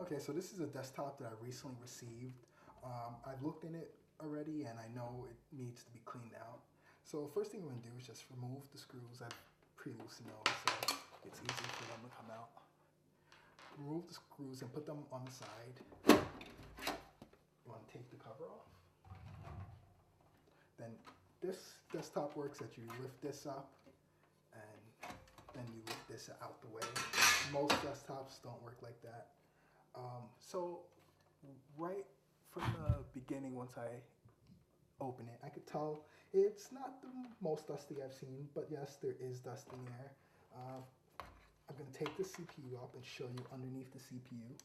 Okay, so this is a desktop that I recently received. I've looked in it already and I know it needs to be cleaned out. So first thing I'm going to do is just remove the screws. I have pretty loose nose, so it's easy for them to come out. Remove the screws and put them on the side. You want to take the cover off. Then this desktop works that you lift this up and then you lift this out the way. Most desktops don't work like that. So right from the beginning, once I open it, I could tell it's not the most dusty I've seen, but yes, there is dust in there. I'm going to take the CPU up and show you underneath the CPU.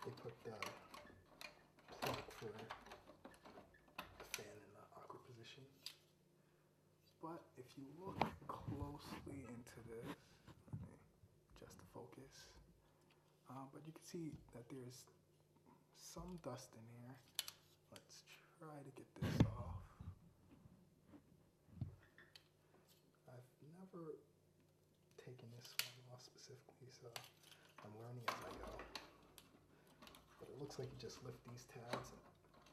They put the plug for the fan in the awkward position. But if you look closely into this, let me adjust the focus. But you can see that there's some dust in here. Let's try to get this off. I've never taken this one off specifically, so I'm learning as I go. But it looks like you just lift these tabs and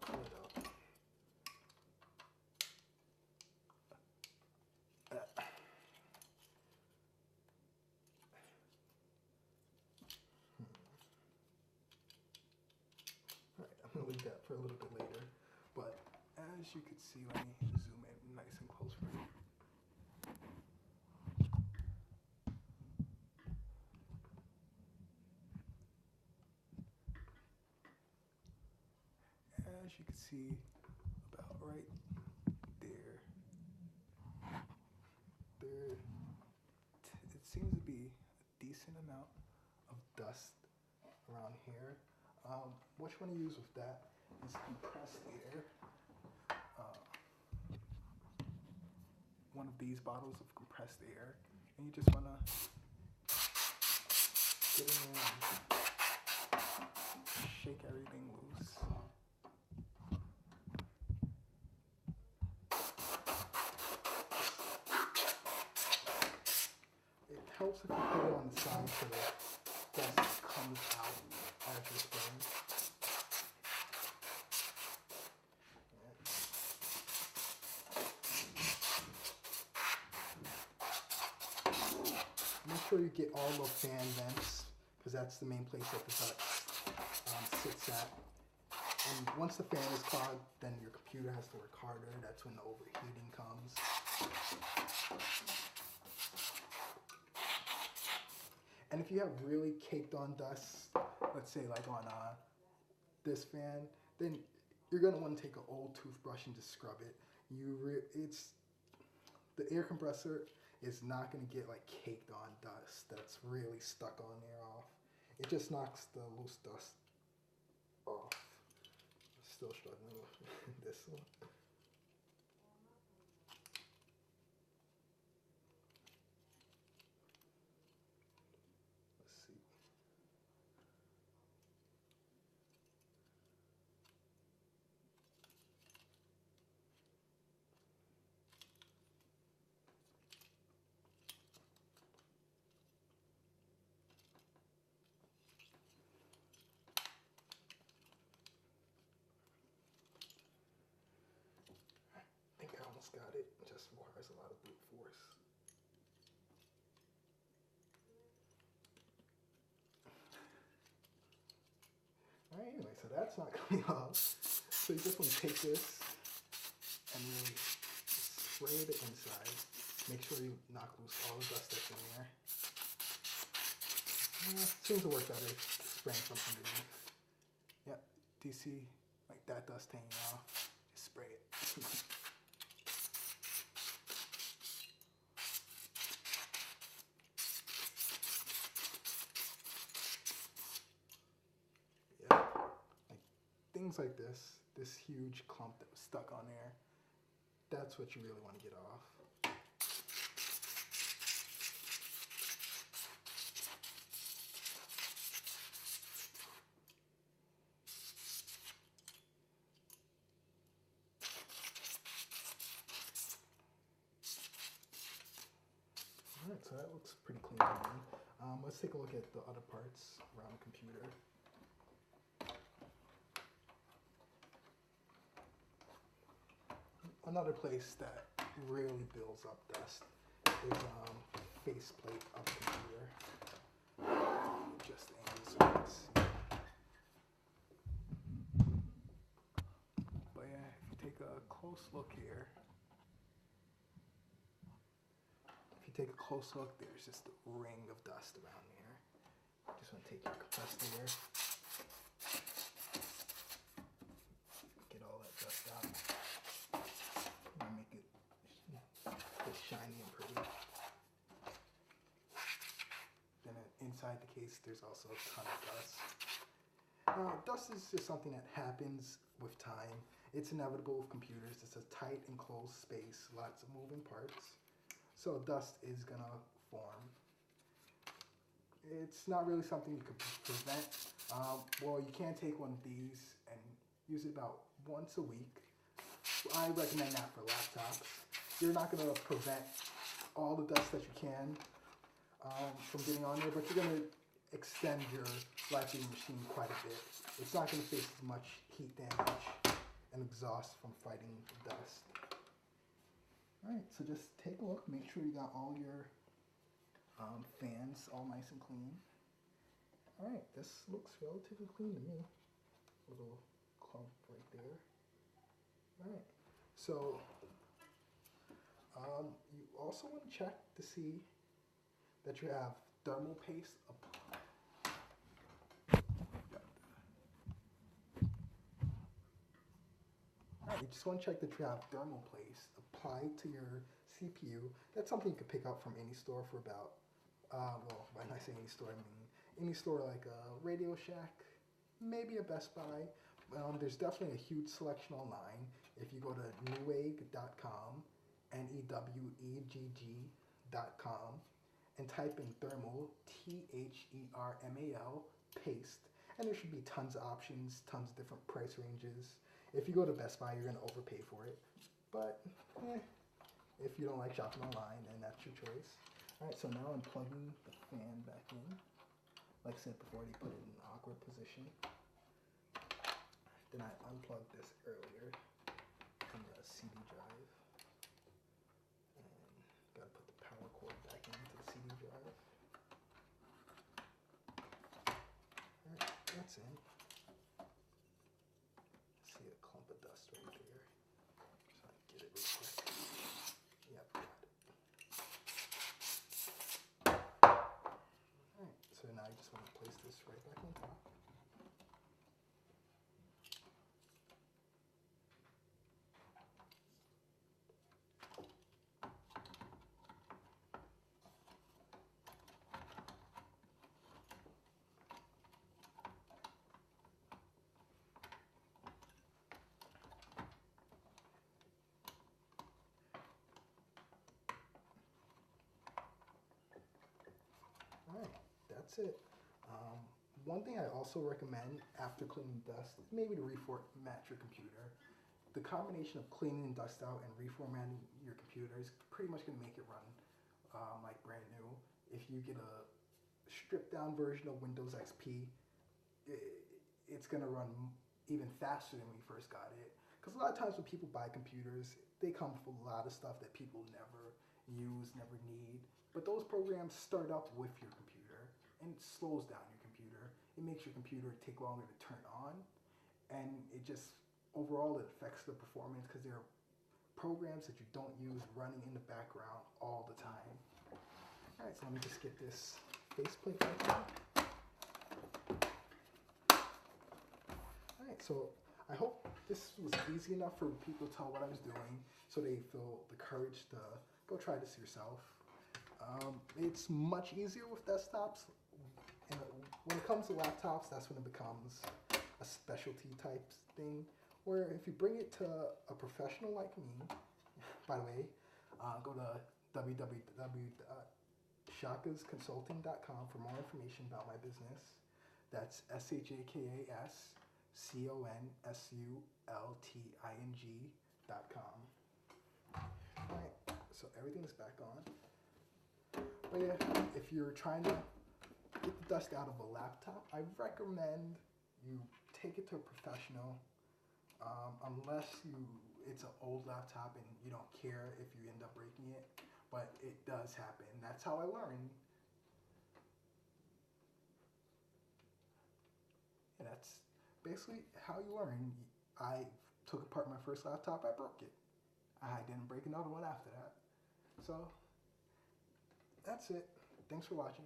pull it up. Alright, I'm going to leave that for a little bit later. But as you can see, let me zoom in nice and close for you. As you can see, about right there, it seems to be a decent amount of dust around here. What you want to use with that is compressed air. One of these bottles of compressed air, and you just want to get in there and shake everything loose. It helps if you put it on the side so the dust comes out as you're spraying. Make sure you get all the fan vents, because that's the main place that the dust sits at. And once the fan is clogged, then your computer has to work harder. That's when the overheating comes. And if you have really caked on dust, let's say like on this fan, then you're gonna want to take an old toothbrush and just scrub it. The air compressor is not gonna get like caked on dust that's really stuck on there off. It just knocks the loose dust off. I'm still struggling with this one. Got it. It just requires a lot of brute force. Alright, anyway, so that's not coming off. So you just want to take this and really spray the inside. Make sure you knock loose all the dust that's in there. Seems to work better spraying from underneath. Yep, do you see like that dust hanging off? Just spray it. Things like this huge clump that was stuck on there, that's what you really want to get off. so that looks pretty clean to me. Let's take a look at the other parts around the computer. Another place that really builds up dust is faceplate of the computer. Just angles so you can see. But yeah, if you take a close look here, there's just a ring of dust around there. Just want to take your compressor there, get all that dust out, and make it shiny and pretty. Then inside the case, there's also a ton of dust. Dust is just something that happens with time. It's inevitable with computers. It's a tight, enclosed space, lots of moving parts. So dust is gonna form. It's not really something you could prevent. Well, you can take one of these and use it about once a week. I recommend that for laptops. You're not gonna prevent all the dust that you can from getting on there, but you're gonna extend your life of your machine quite a bit. It's not gonna face as much heat damage and exhaust from fighting the dust. Alright, so just take a look, make sure you got all your fans all nice and clean. Alright, this looks relatively clean to me. Little clump right there. Alright, so you also want to check to see that you have thermal paste applied. Alright, you just want to check that you have thermal paste applied to your CPU. That's something you could pick up from any store for about, well, when I say any store, I mean any store like a Radio Shack, maybe a Best Buy. There's definitely a huge selection online. If you go to newegg.com, newegg.com, and type in thermal, THERMAL, paste, and there should be tons of options, tons of different price ranges. If you go to Best Buy, you're going to overpay for it. But, if you don't like shopping online, then that's your choice. Alright, so now I'm plugging the fan back in. Like I said before, they put it in an awkward position. Then I unplugged this earlier from the CD drive. And gotta put the power cord back into the CD drive. Alright, that's in. See a clump of dust right there. So I can get it real quick. Yep, got it. Alright, so now you just want to place this right back on top. Alright, that's it. One thing I also recommend after cleaning dust is maybe to reformat your computer. The combination of cleaning dust out and reformatting your computer is pretty much going to make it run like brand new. If you get a stripped down version of Windows XP, it's going to run even faster than when you first got it. Because a lot of times when people buy computers, they come with a lot of stuff that people never use, never need. But those programs start up with your computer, and it slows down your computer. It makes your computer take longer to turn on, and it just, overall, it affects the performance because there are programs that you don't use running in the background all the time. All right, so let me just get this faceplate back on. All right, so I hope this was easy enough for people to tell what I was doing, so they feel the courage to go try this yourself. It's much easier with desktops, and when it comes to laptops, that's when it becomes a specialty type thing, where if you bring it to a professional like me, by the way, go to www.shakasconsulting.com for more information about my business. That's SHAKASCONSULTING.com. Alright, so everything's back on. But yeah, if you're trying to get the dust out of a laptop, I recommend you take it to a professional. Unless it's an old laptop and you don't care if you end up breaking it, but it does happen. That's how I learned. And that's basically how you learn. I took apart my first laptop, I broke it. I didn't break another one after that. So that's it. Thanks for watching.